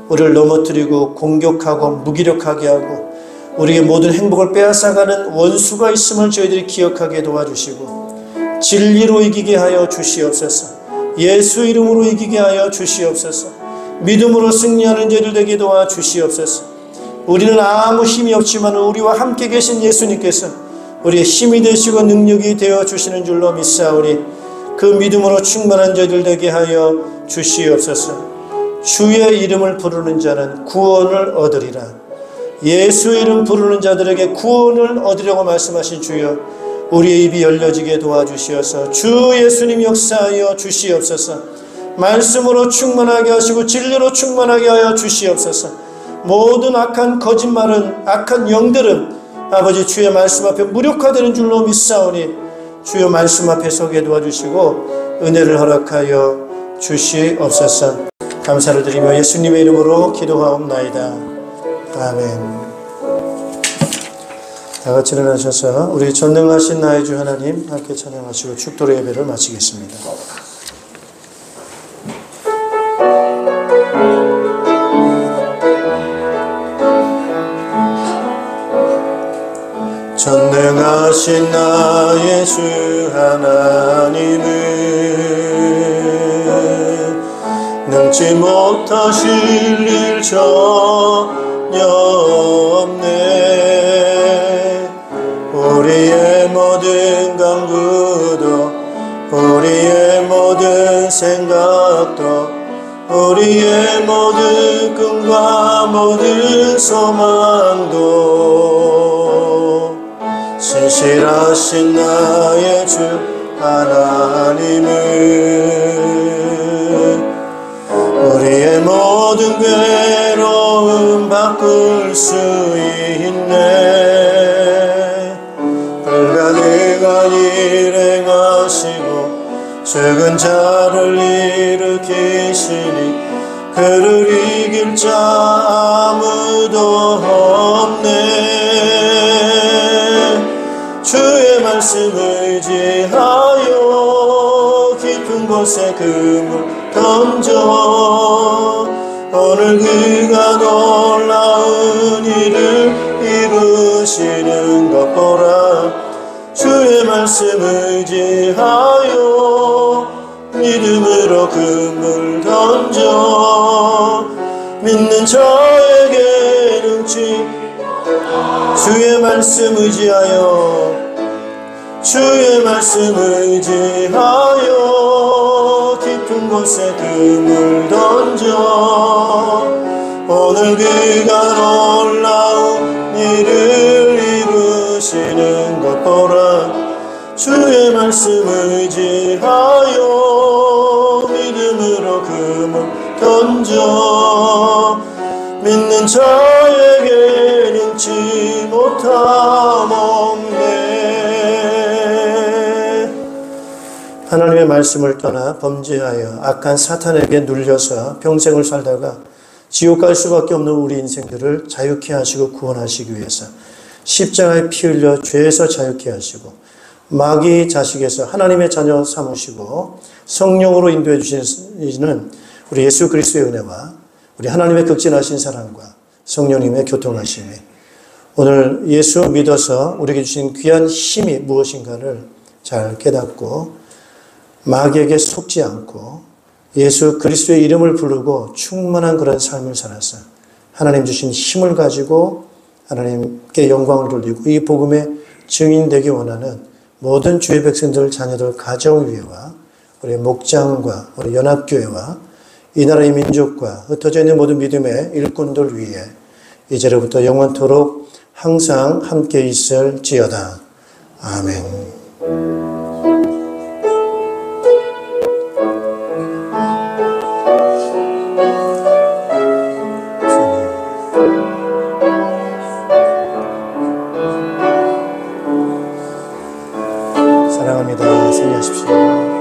우리를 넘어뜨리고 공격하고 무기력하게 하고 우리의 모든 행복을 빼앗아가는 원수가 있음을 저희들이 기억하게 도와주시고 진리로 이기게 하여 주시옵소서. 예수 이름으로 이기게 하여 주시옵소서. 믿음으로 승리하는 저희들 되게 도와주시옵소서. 우리는 아무 힘이 없지만 우리와 함께 계신 예수님께서 우리의 힘이 되시고 능력이 되어 주시는 줄로 믿사오니 그 믿음으로 충만한 저희들 되게 하여 주시옵소서. 주의 이름을 부르는 자는 구원을 얻으리라. 예수 이름 부르는 자들에게 구원을 얻으려고 말씀하신 주여, 우리의 입이 열려지게 도와주시어서 주 예수님 역사하여 주시옵소서. 말씀으로 충만하게 하시고 진리로 충만하게 하여 주시옵소서. 모든 악한 거짓말은, 악한 영들은 아버지 주의 말씀 앞에 무력화되는 줄로 믿사오니 주여 말씀 앞에 서게 도와주시고 은혜를 허락하여 주시옵소서. 감사를 드리며 예수님의 이름으로 기도하옵나이다. 아멘. 다 같이 일어나셔서 우리 전능하신 나의 주 하나님 함께 찬양하시고 축도로 예배를 마치겠습니다. 전능하신 나의 주 하나님은 능치 못하실 일 전혀 없네. 우리의 모든 강구도, 우리의 모든 생각도, 우리의 모든 꿈과 모든 소망도 신실하신 나의 주 하나님은 우리의 모든 괴로움 바꿀 수 있네. 불가능한 일 행하시고 죽은 자를 일으키시니 그를 이길 자 아무도 없네. 주의 말씀 의지하여 깊은 곳에 그물 던져 오늘 그가 놀라운 일을 이루시는 것 보라. 주의 말씀 의지하여 믿음으로 그물 던져 믿는 자에게 능치. 주의 말씀 의지하여, 주의 말씀 의지하여 깊은 곳에 그물 던져 오늘 그가 놀라운 일을 이루시는 것 보라. 주의 말씀 의지하여 믿음으로 그물 던져 믿는 자에게 능치 못함 없네. 하나님의 말씀을 떠나 범죄하여 악한 사탄에게 눌려서 평생을 살다가 지옥 갈 수밖에 없는 우리 인생들을 자유케 하시고 구원하시기 위해서 십자가에 피 흘려 죄에서 자유케 하시고 마귀 자식에서 하나님의 자녀 삼으시고 성령으로 인도해 주시는 우리 예수 그리스도의 은혜와 우리 하나님의 극진하신 사랑과 성령님의 교통하심이 오늘 예수 믿어서 우리에게 주신 귀한 힘이 무엇인가를 잘 깨닫고 마귀에게 속지 않고 예수 그리스도의 이름을 부르고 충만한 그런 삶을 살아서 하나님 주신 힘을 가지고 하나님께 영광을 돌리고 이 복음의 증인되기 원하는 모든 주의 백성들, 자녀들, 가정위회와 우리 목장과 우리 연합교회와 이 나라의 민족과 흩어져 있는 모든 믿음의 일꾼들 위해 이제로부터 영원토록 항상 함께 있을지어다. 아멘. 사랑합니다. 승리하십시오.